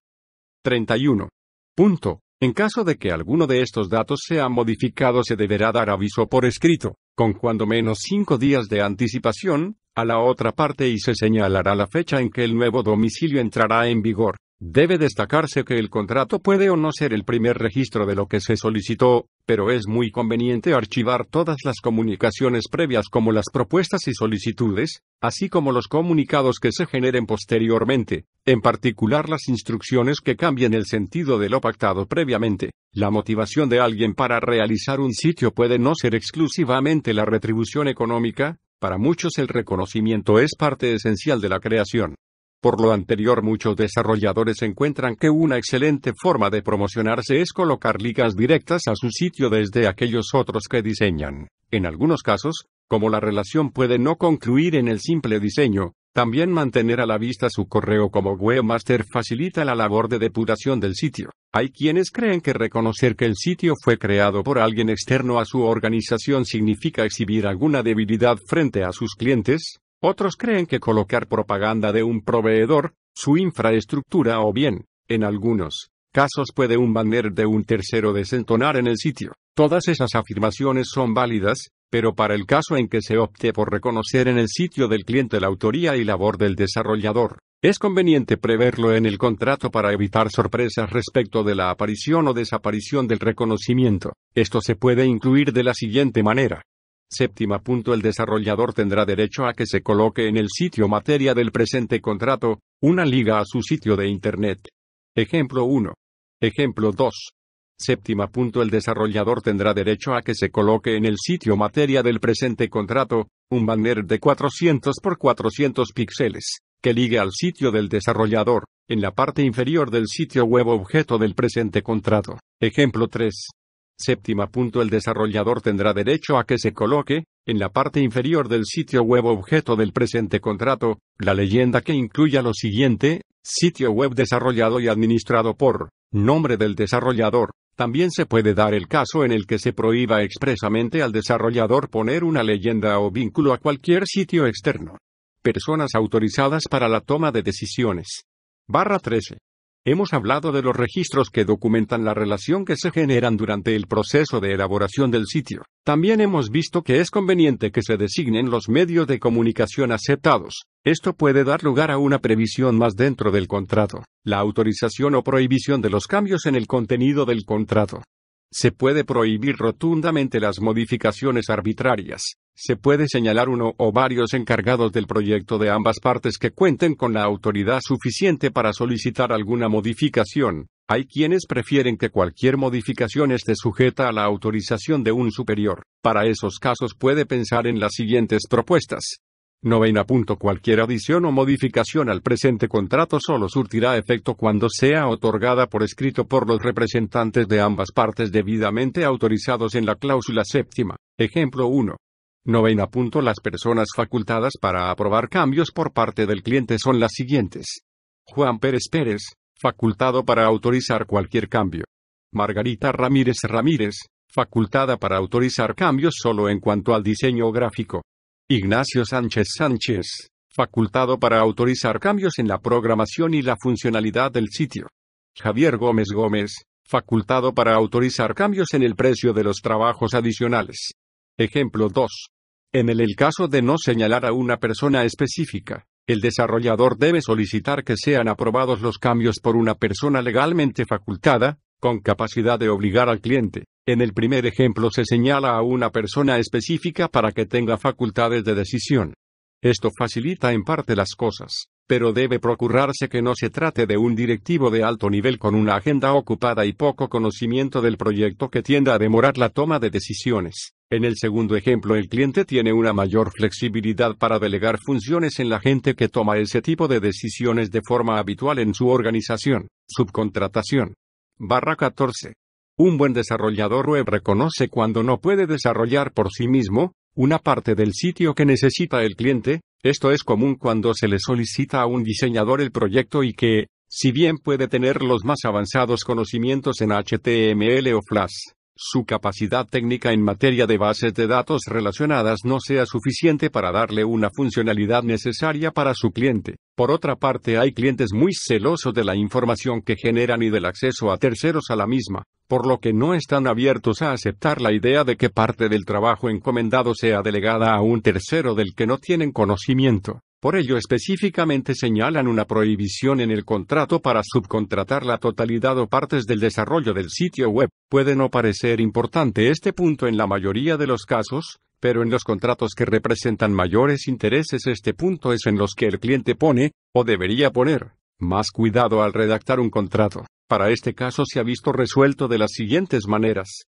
31. Punto. En caso de que alguno de estos datos sea modificado, se deberá dar aviso por escrito, con cuando menos 5 días de anticipación, a la otra parte y se señalará la fecha en que el nuevo domicilio entrará en vigor. Debe destacarse que el contrato puede o no ser el primer registro de lo que se solicitó, pero es muy conveniente archivar todas las comunicaciones previas como las propuestas y solicitudes, así como los comunicados que se generen posteriormente, en particular las instrucciones que cambien el sentido de lo pactado previamente. La motivación de alguien para realizar un sitio puede no ser exclusivamente la retribución económica, para muchos el reconocimiento es parte esencial de la creación. Por lo anterior, muchos desarrolladores encuentran que una excelente forma de promocionarse es colocar ligas directas a su sitio desde aquellos otros que diseñan. En algunos casos, como la relación puede no concluir en el simple diseño, también mantener a la vista su correo como webmaster facilita la labor de depuración del sitio. Hay quienes creen que reconocer que el sitio fue creado por alguien externo a su organización significa exhibir alguna debilidad frente a sus clientes. Otros creen que colocar propaganda de un proveedor, su infraestructura o bien, en algunos casos puede un banner de un tercero desentonar en el sitio. Todas esas afirmaciones son válidas, pero para el caso en que se opte por reconocer en el sitio del cliente la autoría y labor del desarrollador, es conveniente preverlo en el contrato para evitar sorpresas respecto de la aparición o desaparición del reconocimiento. Esto se puede incluir de la siguiente manera. 7º punto. El desarrollador tendrá derecho a que se coloque en el sitio materia del presente contrato, una liga a su sitio de Internet. Ejemplo 1. Ejemplo 2. Séptima punto. El desarrollador tendrá derecho a que se coloque en el sitio materia del presente contrato, un banner de 400 por 400 píxeles, que ligue al sitio del desarrollador, en la parte inferior del sitio web objeto del presente contrato. Ejemplo 3. Séptima punto. El desarrollador tendrá derecho a que se coloque, en la parte inferior del sitio web objeto del presente contrato, la leyenda que incluya lo siguiente: sitio web desarrollado y administrado por nombre del desarrollador. También se puede dar el caso en el que se prohíba expresamente al desarrollador poner una leyenda o vínculo a cualquier sitio externo. Personas autorizadas para la toma de decisiones. Barra 13. Hemos hablado de los registros que documentan la relación que se generan durante el proceso de elaboración del sitio. También hemos visto que es conveniente que se designen los medios de comunicación aceptados. Esto puede dar lugar a una previsión más dentro del contrato: la autorización o prohibición de los cambios en el contenido del contrato. Se puede prohibir rotundamente las modificaciones arbitrarias. Se puede señalar uno o varios encargados del proyecto de ambas partes que cuenten con la autoridad suficiente para solicitar alguna modificación. Hay quienes prefieren que cualquier modificación esté sujeta a la autorización de un superior. Para esos casos puede pensar en las siguientes propuestas. Novena punto. Cualquier adición o modificación al presente contrato solo surtirá efecto cuando sea otorgada por escrito por los representantes de ambas partes debidamente autorizados en la cláusula séptima. Ejemplo 1. Novena punto. Las personas facultadas para aprobar cambios por parte del cliente son las siguientes: Juan Pérez Pérez, facultado para autorizar cualquier cambio. Margarita Ramírez Ramírez, facultada para autorizar cambios solo en cuanto al diseño gráfico. Ignacio Sánchez Sánchez, facultado para autorizar cambios en la programación y la funcionalidad del sitio. Javier Gómez Gómez, facultado para autorizar cambios en el precio de los trabajos adicionales. Ejemplo 2. En el caso de no señalar a una persona específica, el desarrollador debe solicitar que sean aprobados los cambios por una persona legalmente facultada, con capacidad de obligar al cliente. En el primer ejemplo se señala a una persona específica para que tenga facultades de decisión. Esto facilita en parte las cosas, pero debe procurarse que no se trate de un directivo de alto nivel con una agenda ocupada y poco conocimiento del proyecto que tienda a demorar la toma de decisiones. En el segundo ejemplo, el cliente tiene una mayor flexibilidad para delegar funciones en la gente que toma ese tipo de decisiones de forma habitual en su organización. Subcontratación. Barra 14. Un buen desarrollador web reconoce cuando no puede desarrollar por sí mismo una parte del sitio que necesita el cliente. Esto es común cuando se le solicita a un diseñador el proyecto y que, si bien puede tener los más avanzados conocimientos en HTML o Flash, su capacidad técnica en materia de bases de datos relacionadas no sea suficiente para darle una funcionalidad necesaria para su cliente. Por otra parte, hay clientes muy celosos de la información que generan y del acceso a terceros a la misma, por lo que no están abiertos a aceptar la idea de que parte del trabajo encomendado sea delegada a un tercero del que no tienen conocimiento. Por ello específicamente señalan una prohibición en el contrato para subcontratar la totalidad o partes del desarrollo del sitio web. Puede no parecer importante este punto en la mayoría de los casos, pero en los contratos que representan mayores intereses este punto es en los que el cliente pone, o debería poner, más cuidado al redactar un contrato. Para este caso se ha visto resuelto de las siguientes maneras.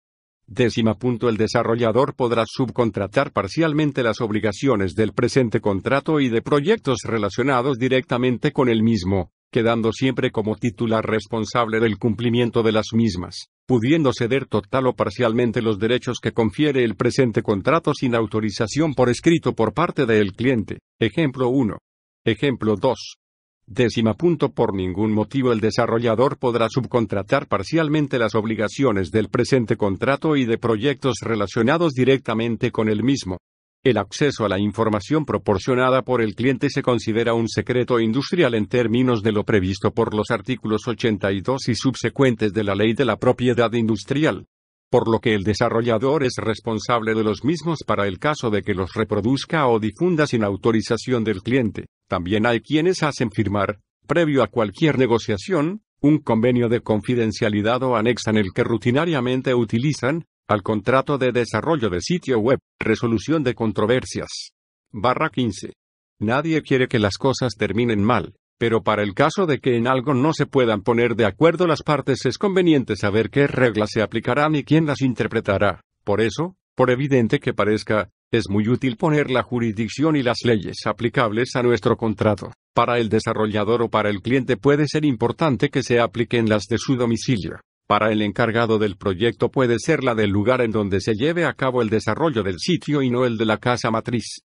Décima punto. El desarrollador podrá subcontratar parcialmente las obligaciones del presente contrato y de proyectos relacionados directamente con el mismo, quedando siempre como titular responsable del cumplimiento de las mismas, pudiendo ceder total o parcialmente los derechos que confiere el presente contrato sin autorización por escrito por parte del cliente. Ejemplo 1. Ejemplo 2. Décima punto. Por ningún motivo el desarrollador podrá subcontratar parcialmente las obligaciones del presente contrato y de proyectos relacionados directamente con el mismo. El acceso a la información proporcionada por el cliente se considera un secreto industrial en términos de lo previsto por los artículos 82 y subsecuentes de la Ley de la Propiedad Industrial, por lo que el desarrollador es responsable de los mismos para el caso de que los reproduzca o difunda sin autorización del cliente. También hay quienes hacen firmar, previo a cualquier negociación, un convenio de confidencialidad o anexan el que rutinariamente utilizan, al contrato de desarrollo de sitio web. Resolución de controversias. Barra 15. Nadie quiere que las cosas terminen mal. Pero para el caso de que en algo no se puedan poner de acuerdo las partes, es conveniente saber qué reglas se aplicarán y quién las interpretará. Por eso, por evidente que parezca, es muy útil poner la jurisdicción y las leyes aplicables a nuestro contrato. Para el desarrollador o para el cliente puede ser importante que se apliquen las de su domicilio. Para el encargado del proyecto puede ser la del lugar en donde se lleve a cabo el desarrollo del sitio y no el de la casa matriz.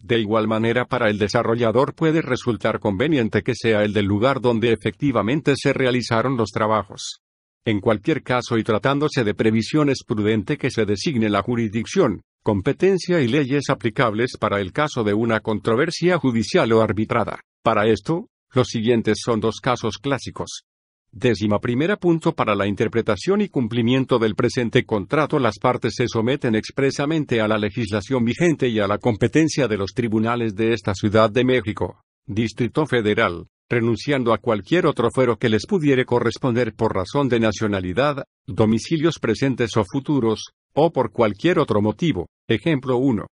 De igual manera, para el desarrollador puede resultar conveniente que sea el del lugar donde efectivamente se realizaron los trabajos. En cualquier caso, y tratándose de previsión, es prudente que se designe la jurisdicción, competencia y leyes aplicables para el caso de una controversia judicial o arbitrada. Para esto, los siguientes son dos casos clásicos. 11. Punto. Para la interpretación y cumplimiento del presente contrato, las partes se someten expresamente a la legislación vigente y a la competencia de los tribunales de esta Ciudad de México, Distrito Federal, renunciando a cualquier otro fuero que les pudiere corresponder por razón de nacionalidad, domicilios presentes o futuros, o por cualquier otro motivo. Ejemplo 1.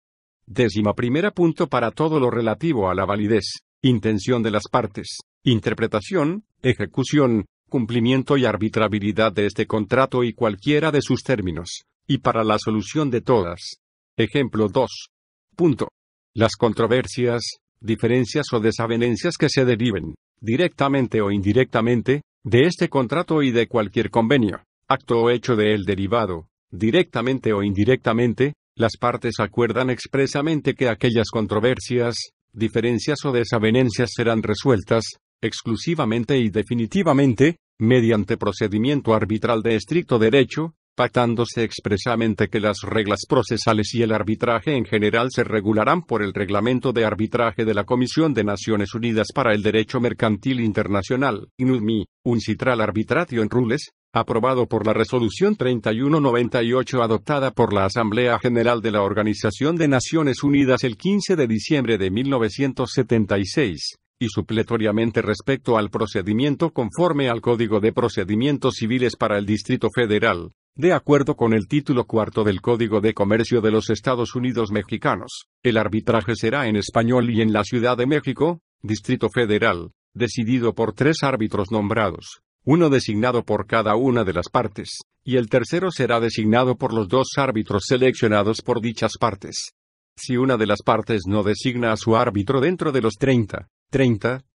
11. Punto. Para todo lo relativo a la validez, intención de las partes, interpretación, ejecución, cumplimiento y arbitrabilidad de este contrato y cualquiera de sus términos, y para la solución de todas. Ejemplo 2. Punto. Las controversias, diferencias o desavenencias que se deriven, directamente o indirectamente, de este contrato y de cualquier convenio, acto o hecho de él derivado, directamente o indirectamente, las partes acuerdan expresamente que aquellas controversias, diferencias o desavenencias serán resueltas, exclusivamente y definitivamente, mediante procedimiento arbitral de estricto derecho, pactándose expresamente que las reglas procesales y el arbitraje en general se regularán por el Reglamento de Arbitraje de la Comisión de Naciones Unidas para el Derecho Mercantil Internacional, INUDMI, Uncitral Arbitration Rules, aprobado por la Resolución 3198 adoptada por la Asamblea General de la Organización de Naciones Unidas el 15 de diciembre de 1976. Y supletoriamente respecto al procedimiento conforme al Código de Procedimientos Civiles para el Distrito Federal, de acuerdo con el título cuarto del Código de Comercio de los Estados Unidos Mexicanos. El arbitraje será en español y en la Ciudad de México, Distrito Federal, decidido por 3 árbitros nombrados, uno designado por cada una de las partes, y el tercero será designado por los 2 árbitros seleccionados por dichas partes. Si una de las partes no designa a su árbitro dentro de los 30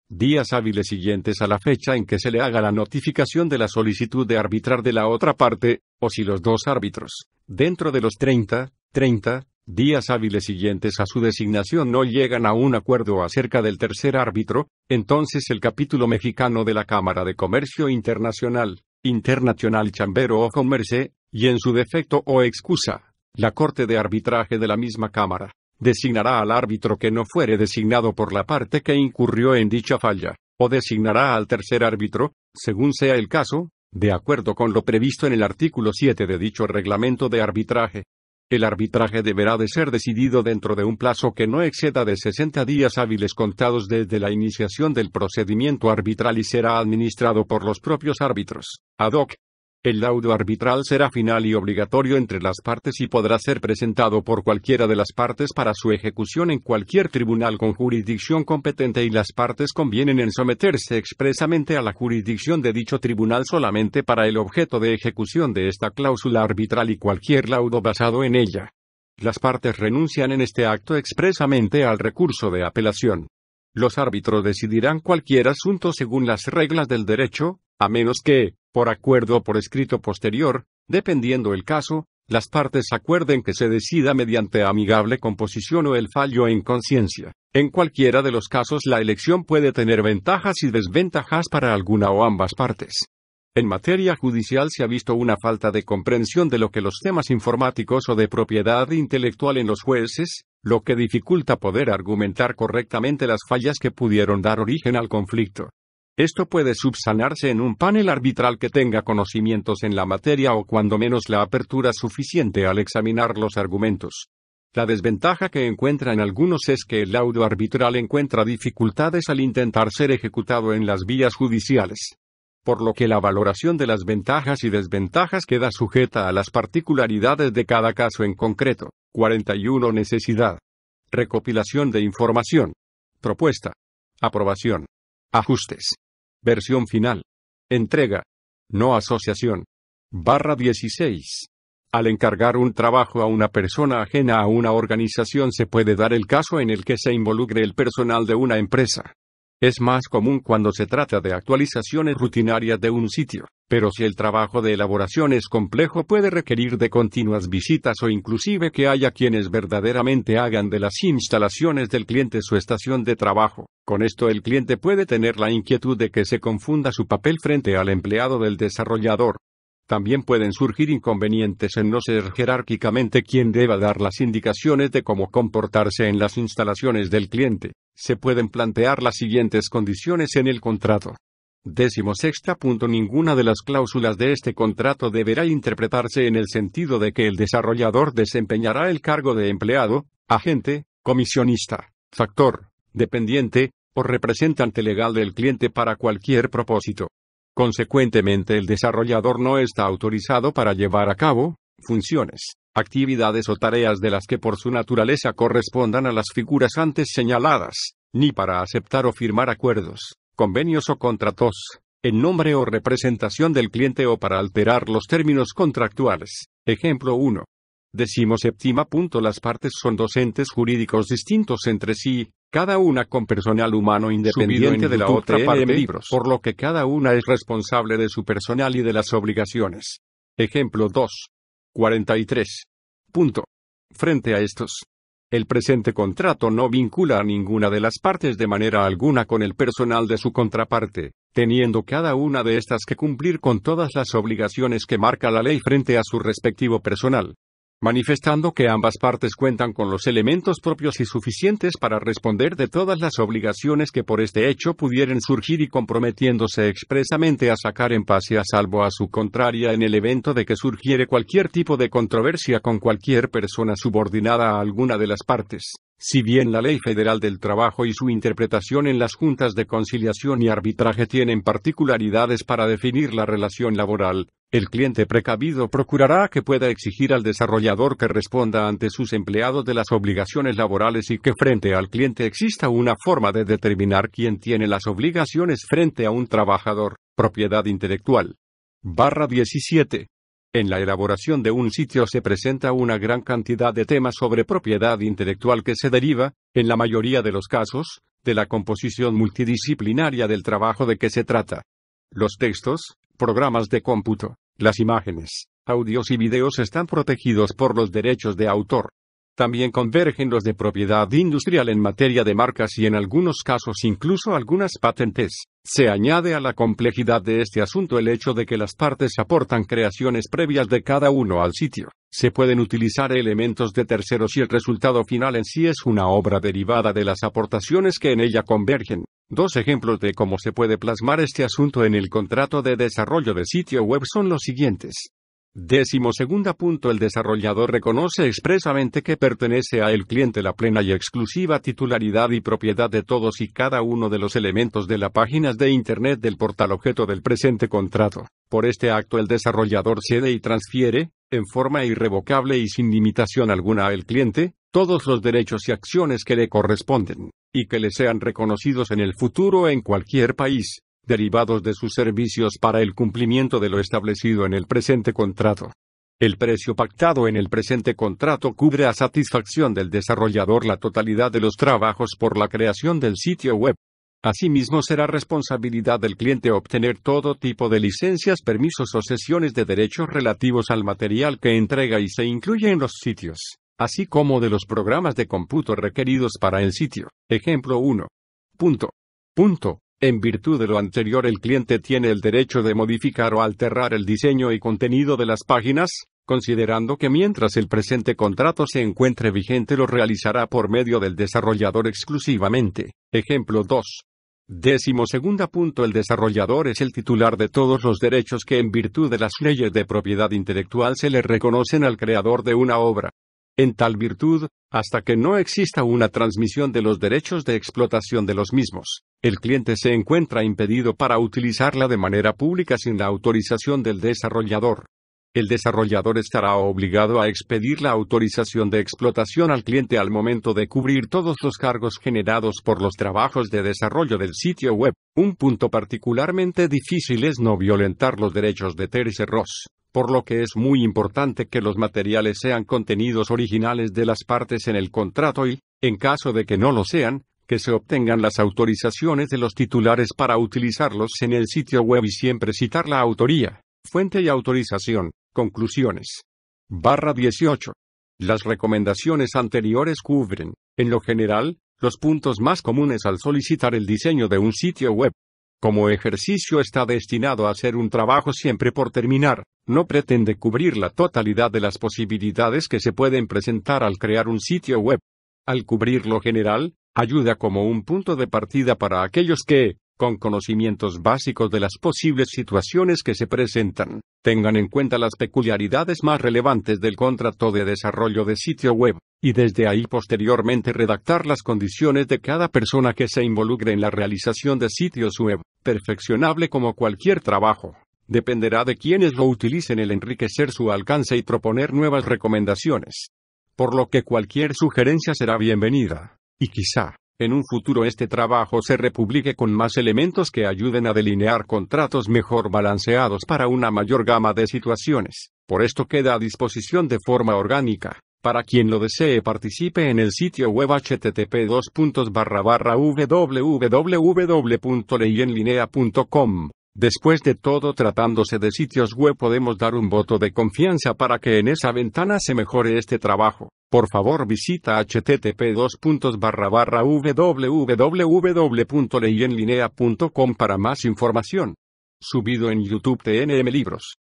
días hábiles siguientes a la fecha en que se le haga la notificación de la solicitud de arbitrar de la otra parte, o si los 2 árbitros, dentro de los 30 días hábiles siguientes a su designación, no llegan a un acuerdo acerca del tercer árbitro, entonces el capítulo mexicano de la Cámara de Comercio Internacional, International Chamber of Commerce, y en su defecto o excusa, la Corte de Arbitraje de la misma Cámara, designará al árbitro que no fuere designado por la parte que incurrió en dicha falla, o designará al tercer árbitro, según sea el caso, de acuerdo con lo previsto en el artículo 7 de dicho reglamento de arbitraje. El arbitraje deberá de ser decidido dentro de un plazo que no exceda de 60 días hábiles contados desde la iniciación del procedimiento arbitral y será administrado por los propios árbitros, ad hoc. El laudo arbitral será final y obligatorio entre las partes y podrá ser presentado por cualquiera de las partes para su ejecución en cualquier tribunal con jurisdicción competente, y las partes convienen en someterse expresamente a la jurisdicción de dicho tribunal solamente para el objeto de ejecución de esta cláusula arbitral y cualquier laudo basado en ella. Las partes renuncian en este acto expresamente al recurso de apelación. Los árbitros decidirán cualquier asunto según las reglas del derecho, a menos que, por acuerdo o por escrito posterior, dependiendo el caso, las partes acuerden que se decida mediante amigable composición o el fallo en conciencia. En cualquiera de los casos, la elección puede tener ventajas y desventajas para alguna o ambas partes. En materia judicial se ha visto una falta de comprensión de lo que los temas informáticos o de propiedad intelectual en los jueces, lo que dificulta poder argumentar correctamente las fallas que pudieron dar origen al conflicto. Esto puede subsanarse en un panel arbitral que tenga conocimientos en la materia o cuando menos la apertura suficiente al examinar los argumentos. La desventaja que encuentran algunos es que el laudo arbitral encuentra dificultades al intentar ser ejecutado en las vías judiciales, por lo que la valoración de las ventajas y desventajas queda sujeta a las particularidades de cada caso en concreto. 41. Necesidad. Recopilación de información. Propuesta. Aprobación. Ajustes. Versión final. Entrega. No asociación. /16. Al encargar un trabajo a una persona ajena a una organización se puede dar el caso en el que se involucre el personal de una empresa. Es más común cuando se trata de actualizaciones rutinarias de un sitio, pero si el trabajo de elaboración es complejo puede requerir de continuas visitas o inclusive que haya quienes verdaderamente hagan de las instalaciones del cliente su estación de trabajo. Con esto el cliente puede tener la inquietud de que se confunda su papel frente al empleado del desarrollador. También pueden surgir inconvenientes en no ser jerárquicamente quien deba dar las indicaciones de cómo comportarse en las instalaciones del cliente. Se pueden plantear las siguientes condiciones en el contrato. 16. Ninguna de las cláusulas de este contrato deberá interpretarse en el sentido de que el desarrollador desempeñará el cargo de empleado, agente, comisionista, factor, dependiente, o representante legal del cliente para cualquier propósito. Consecuentemente, el desarrollador no está autorizado para llevar a cabo funciones, actividades o tareas de las que por su naturaleza correspondan a las figuras antes señaladas, ni para aceptar o firmar acuerdos, convenios o contratos, en nombre o representación del cliente o para alterar los términos contractuales. Ejemplo 1. 17. Las partes son dos entes jurídicos distintos entre sí, cada una con personal humano independiente de la otra parte, por lo que cada una es responsable de su personal y de las obligaciones. Ejemplo 2. 43. Frente a estos, el presente contrato no vincula a ninguna de las partes de manera alguna con el personal de su contraparte, teniendo cada una de estas que cumplir con todas las obligaciones que marca la ley frente a su respectivo personal, manifestando que ambas partes cuentan con los elementos propios y suficientes para responder de todas las obligaciones que por este hecho pudieran surgir y comprometiéndose expresamente a sacar en paz y a salvo a su contraria en el evento de que surgiere cualquier tipo de controversia con cualquier persona subordinada a alguna de las partes. Si bien la Ley Federal del Trabajo y su interpretación en las juntas de conciliación y arbitraje tienen particularidades para definir la relación laboral, el cliente precavido procurará que pueda exigir al desarrollador que responda ante sus empleados de las obligaciones laborales y que frente al cliente exista una forma de determinar quién tiene las obligaciones frente a un trabajador. Propiedad intelectual. /17. En la elaboración de un sitio se presenta una gran cantidad de temas sobre propiedad intelectual que se deriva, en la mayoría de los casos, de la composición multidisciplinaria del trabajo de que se trata. Los textos, programas de cómputo, las imágenes, audios y videos están protegidos por los derechos de autor. También convergen los de propiedad industrial en materia de marcas y en algunos casos incluso algunas patentes. Se añade a la complejidad de este asunto el hecho de que las partes aportan creaciones previas de cada uno al sitio. Se pueden utilizar elementos de terceros y el resultado final en sí es una obra derivada de las aportaciones que en ella convergen. Dos ejemplos de cómo se puede plasmar este asunto en el contrato de desarrollo de sitio web son los siguientes. 12. El desarrollador reconoce expresamente que pertenece a el cliente la plena y exclusiva titularidad y propiedad de todos y cada uno de los elementos de las páginas de Internet del portal objeto del presente contrato. Por este acto el desarrollador cede y transfiere, en forma irrevocable y sin limitación alguna al cliente, todos los derechos y acciones que le corresponden, y que le sean reconocidos en el futuro en cualquier país, derivados de sus servicios para el cumplimiento de lo establecido en el presente contrato. El precio pactado en el presente contrato cubre a satisfacción del desarrollador la totalidad de los trabajos por la creación del sitio web. Asimismo, será responsabilidad del cliente obtener todo tipo de licencias, permisos o cesiones de derechos relativos al material que entrega y se incluye en los sitios, así como de los programas de cómputo requeridos para el sitio. Ejemplo 1. En virtud de lo anterior, el cliente tiene el derecho de modificar o alterar el diseño y contenido de las páginas, considerando que mientras el presente contrato se encuentre vigente lo realizará por medio del desarrollador exclusivamente. Ejemplo 2. 12. El desarrollador es el titular de todos los derechos que en virtud de las leyes de propiedad intelectual se le reconocen al creador de una obra. En tal virtud, hasta que no exista una transmisión de los derechos de explotación de los mismos, el cliente se encuentra impedido para utilizarla de manera pública sin la autorización del desarrollador. el desarrollador estará obligado a expedir la autorización de explotación al cliente al momento de cubrir todos los cargos generados por los trabajos de desarrollo del sitio web. Un punto particularmente difícil es no violentar los derechos de terceros, por lo que es muy importante que los materiales sean contenidos originales de las partes en el contrato y, en caso de que no lo sean, que se obtengan las autorizaciones de los titulares para utilizarlos en el sitio web y siempre citar la autoría, fuente y autorización. Conclusiones. 18. Las recomendaciones anteriores cubren, en lo general, los puntos más comunes al solicitar el diseño de un sitio web. Como ejercicio está destinado a ser un trabajo siempre por terminar, no pretende cubrir la totalidad de las posibilidades que se pueden presentar al crear un sitio web. Al cubrir lo general, ayuda como un punto de partida para aquellos que, con conocimientos básicos de las posibles situaciones que se presentan, tengan en cuenta las peculiaridades más relevantes del contrato de desarrollo de sitio web, y desde ahí posteriormente redactar las condiciones de cada persona que se involucre en la realización de sitios web, perfeccionable como cualquier trabajo. Dependerá de quienes lo utilicen el enriquecer su alcance y proponer nuevas recomendaciones. Por lo que cualquier sugerencia será bienvenida, y quizá, en un futuro este trabajo se republique con más elementos que ayuden a delinear contratos mejor balanceados para una mayor gama de situaciones. Por esto queda a disposición de forma orgánica, para quien lo desee participe en el sitio web http://www.leyenlinea.com. Después de todo, tratándose de sitios web, podemos dar un voto de confianza para que en esa ventana se mejore este trabajo. Por favor, visita http://www.leyenlinea.com para más información. Subido en YouTube TNM Libros.